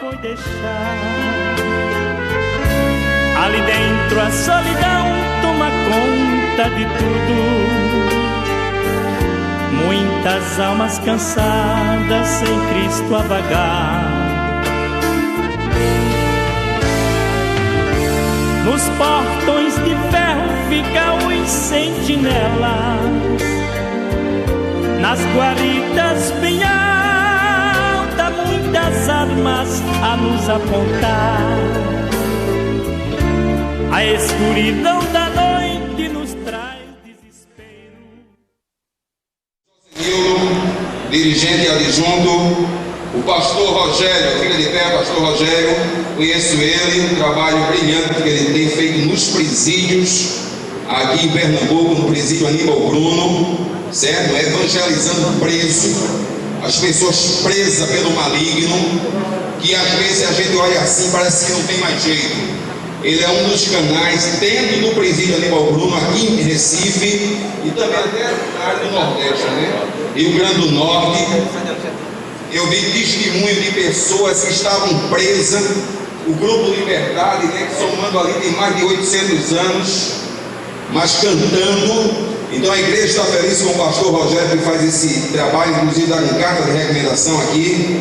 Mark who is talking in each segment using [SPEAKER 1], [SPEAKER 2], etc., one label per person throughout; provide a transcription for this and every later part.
[SPEAKER 1] foi deixar. Ali dentro a solidão toma conta de tudo. Muitas almas cansadas sem Cristo a vagar. Nos portões de ferro ficam os sentinelas, nas guaridas bem altas muitas armas a nos apontar. A escuridão da noite nos traz desespero.
[SPEAKER 2] Dirigente ali junto, o pastor Rogério, fica de pé, pastor Rogério, conheço ele, um trabalho brilhante que ele tem feito nos presídios, aqui em Pernambuco, no presídio Aníbal Bruno, certo? Evangelizando preso, as pessoas presas pelo maligno, que às vezes a gente olha assim, parece que não tem mais jeito. Ele é um dos canais dentro do presídio Aníbal Bruno, aqui em Recife, e também até na área do Nordeste, né? Rio Grande do Norte. Eu vi testemunho de pessoas que estavam presas, o Grupo Liberdade, né, que somando ali tem mais de 800 anos, mas cantando. Então a igreja está feliz com o pastor Rogério, que faz esse trabalho, inclusive dá uma carta de recomendação aqui,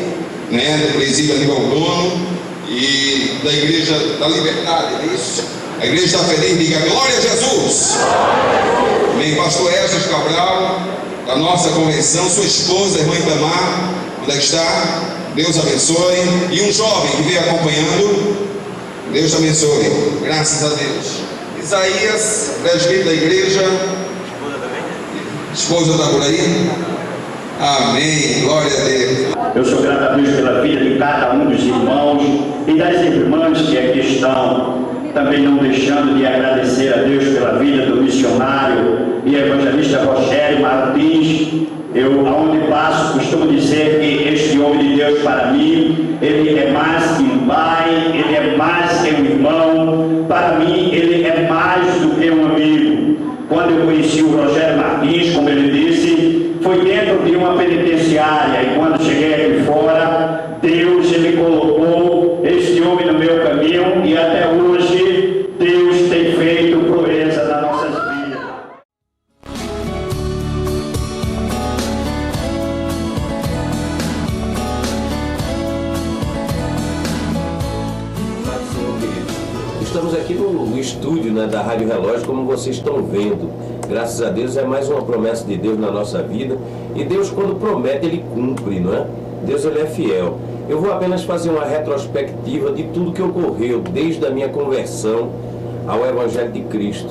[SPEAKER 2] né, do presídio Aníbal Bruno e da igreja da Liberdade, é isso? A igreja está feliz, diga glória a Jesus! Amém. Pastor Esdras Cabral, da nossa convenção, sua esposa, irmã Itamar, onde é que está? Deus abençoe. E um jovem que veio acompanhando, Deus abençoe, graças a Deus. Isaías, presbítero da igreja, esposa está por aí? Amém, glória a Deus.
[SPEAKER 3] Eu sou grato a Deus pela vida de cada um dos irmãos e das irmãs que aqui estão, também não deixando de agradecer a Deus pela vida do missionário e evangelista Rogério Martins. Eu, aonde passo, costumo dizer que este homem de Deus para mim, ele é mais que um pai, ele é mais que um irmão, para mim ele é mais do que um amigo. Quando eu conheci o Rogério Martins, como ele disse, foi dentro de uma penitenciária, e quando cheguei aqui fora, Deus ele colocou este homem no meu caminho, e até hoje Deus tem feito proeza nas nossas vidas.
[SPEAKER 4] Estamos aqui no estúdio, né, da Rádio Relógio, como vocês estão vendo. Graças a Deus é mais uma promessa de Deus na nossa vida. E Deus, quando promete, Ele cumpre, não é? Deus, Ele é fiel. Eu vou apenas fazer uma retrospectiva de tudo que ocorreu desde a minha conversão ao Evangelho de Cristo.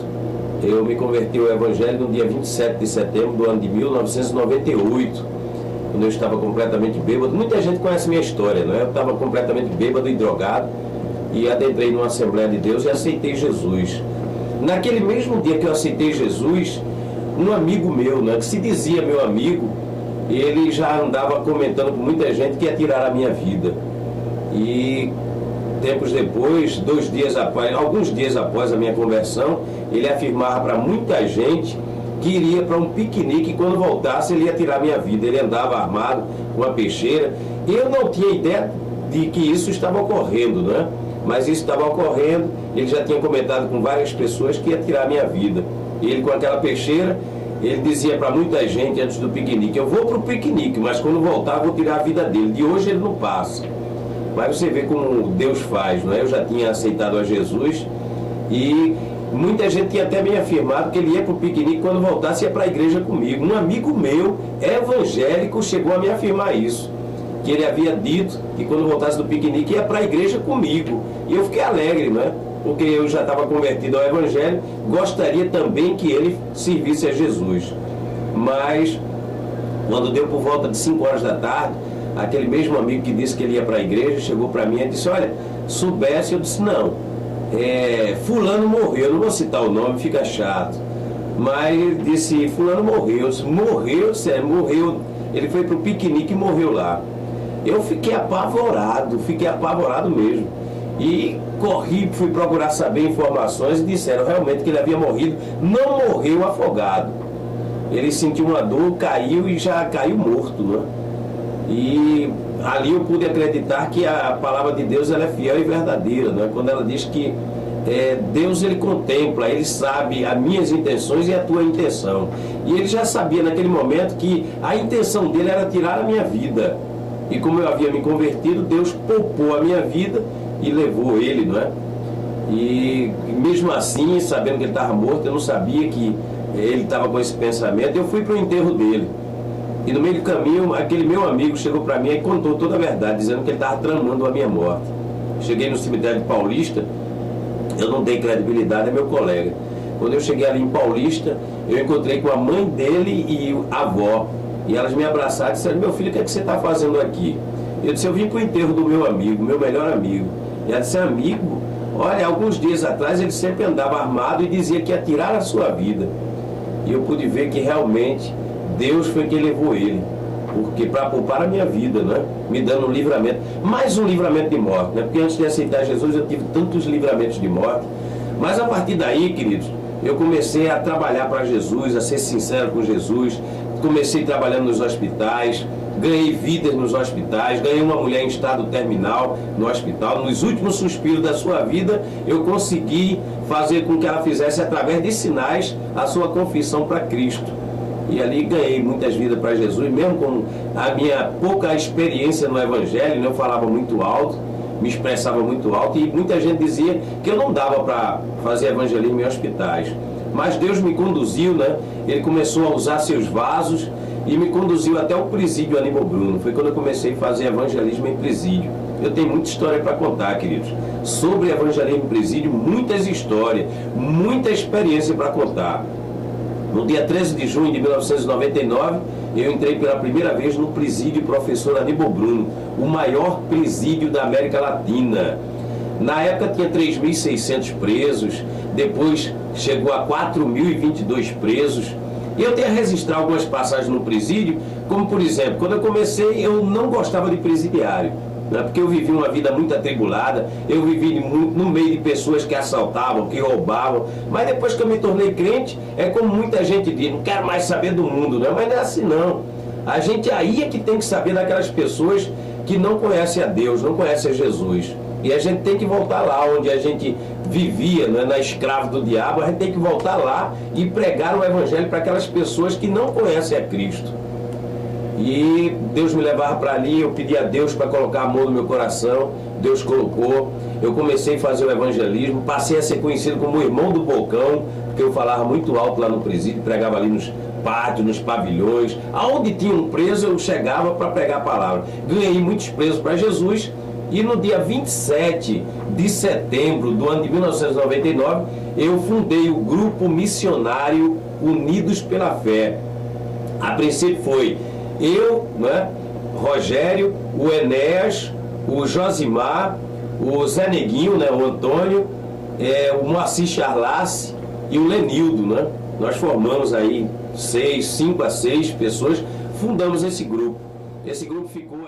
[SPEAKER 4] Eu me converti ao Evangelho no dia 27 de setembro do ano de 1998, quando eu estava completamente bêbado. Muita gente conhece minha história, não é? Eu estava completamente bêbado e drogado. E adentrei numa Assembleia de Deus e aceitei Jesus. Naquele mesmo dia que eu aceitei Jesus, um amigo meu, né, que se dizia meu amigo, ele já andava comentando com muita gente que ia tirar a minha vida. E tempos depois, alguns dias após a minha conversão, ele afirmava para muita gente que iria para um piquenique e quando voltasse ele ia tirar a minha vida. Ele andava armado com uma peixeira. Eu não tinha ideia de que isso estava ocorrendo, né? Mas isso estava ocorrendo, ele já tinha comentado com várias pessoas que ia tirar a minha vida. Ele com aquela peixeira, ele dizia para muita gente antes do piquenique, eu vou para o piquenique, mas quando voltar vou tirar a vida dele. De hoje ele não passa. Mas você vê como Deus faz, não é? Eu já tinha aceitado a Jesus e muita gente tinha até me afirmado que ele ia para o piquenique, quando voltasse ia para a igreja comigo. Um amigo meu, evangélico, chegou a me afirmar isso. Que ele havia dito que quando voltasse do piquenique ia para a igreja comigo. E eu fiquei alegre, né? Porque eu já estava convertido ao Evangelho, gostaria também que ele servisse a Jesus. Mas, quando deu por volta de 5 horas da tarde, aquele mesmo amigo que disse que ele ia para a igreja, chegou para mim e disse, olha, soubesse, eu disse, não, fulano morreu, eu não vou citar o nome, fica chato. Mas ele disse, fulano morreu, sério, morreu, ele foi para o piquenique e morreu lá. Eu fiquei apavorado mesmo. E corri, fui procurar saber informações e disseram realmente que ele havia morrido. Não morreu afogado. Ele sentiu uma dor, caiu e já caiu morto, né? E ali eu pude acreditar que a palavra de Deus ela é fiel e verdadeira, né? Quando ela diz que Deus ele contempla, ele sabe as minhas intenções e a tua intenção. E ele já sabia naquele momento que a intenção dele era tirar a minha vida. E como eu havia me convertido, Deus poupou a minha vida e levou ele, não é? E mesmo assim, sabendo que ele estava morto, eu não sabia que ele estava com esse pensamento. Eu fui para o enterro dele. E no meio do caminho, aquele meu amigo chegou para mim e contou toda a verdade, dizendo que ele estava tramando a minha morte. Cheguei no cemitério de Paulista, eu não dei credibilidade a meu colega. Quando eu cheguei ali em Paulista, eu encontrei com a mãe dele e a avó. E elas me abraçaram e disseram: meu filho, o que é que você está fazendo aqui? Eu disse: eu vim para o enterro do meu amigo, meu melhor amigo. E ela disse: amigo, olha, alguns dias atrás ele sempre andava armado e dizia que ia tirar a sua vida. E eu pude ver que realmente Deus foi quem levou ele, porque para poupar a minha vida, né? Me dando um livramento, mais um livramento de morte, né? Porque antes de aceitar Jesus eu tive tantos livramentos de morte. Mas a partir daí, queridos, eu comecei a trabalhar para Jesus, a ser sincero com Jesus. Comecei trabalhando nos hospitais, ganhei vidas nos hospitais, ganhei uma mulher em estado terminal no hospital. Nos últimos suspiros da sua vida, eu consegui fazer com que ela fizesse, através de sinais, a sua confissão para Cristo. E ali ganhei muitas vidas para Jesus, mesmo com a minha pouca experiência no Evangelho, né? Eu falava muito alto, me expressava muito alto, e muita gente dizia que eu não dava para fazer evangelismo em hospitais. Mas Deus me conduziu, né? Ele começou a usar seus vasos e me conduziu até o presídio Aníbal Bruno. Foi quando eu comecei a fazer evangelismo em presídio. Eu tenho muita história para contar, queridos. Sobre evangelismo em presídio, muitas histórias, muita experiência para contar. No dia 13 de junho de 1999, eu entrei pela primeira vez no presídio Professor Aníbal Bruno, o maior presídio da América Latina. Na época tinha 3.600 presos, depois chegou a 4.022 presos. E eu tenho a registrar algumas passagens no presídio, como por exemplo, quando eu comecei eu não gostava de presidiário, né? Porque eu vivi uma vida muito atribulada, eu vivi no meio de pessoas que assaltavam, que roubavam. Mas depois que eu me tornei crente, é como muita gente diz: não quero mais saber do mundo, né? Mas não é assim não. A gente aí é que tem que saber daquelas pessoas que não conhecem a Deus, não conhecem a Jesus. E a gente tem que voltar lá onde a gente vivia, né, na escrava do diabo. A gente tem que voltar lá e pregar o Evangelho para aquelas pessoas que não conhecem a Cristo. E Deus me levava para ali, eu pedi a Deus para colocar amor no meu coração. Deus colocou. Eu comecei a fazer o evangelismo, passei a ser conhecido como o irmão do Bocão, porque eu falava muito alto lá no presídio, pregava ali nos pátios, nos pavilhões. Aonde tinha um preso, eu chegava para pregar a palavra. Ganhei muitos presos para Jesus. E no dia 27 de setembro do ano de 1999, eu fundei o Grupo Missionário Unidos pela Fé. A princípio foi eu, né, Rogério, o Enéas, o Josimar, o Zé Neguinho, né, o Antônio, o Moacir Charlace e o Lenildo, né? Nós formamos aí 5 a 6 pessoas, fundamos esse grupo. Esse grupo ficou...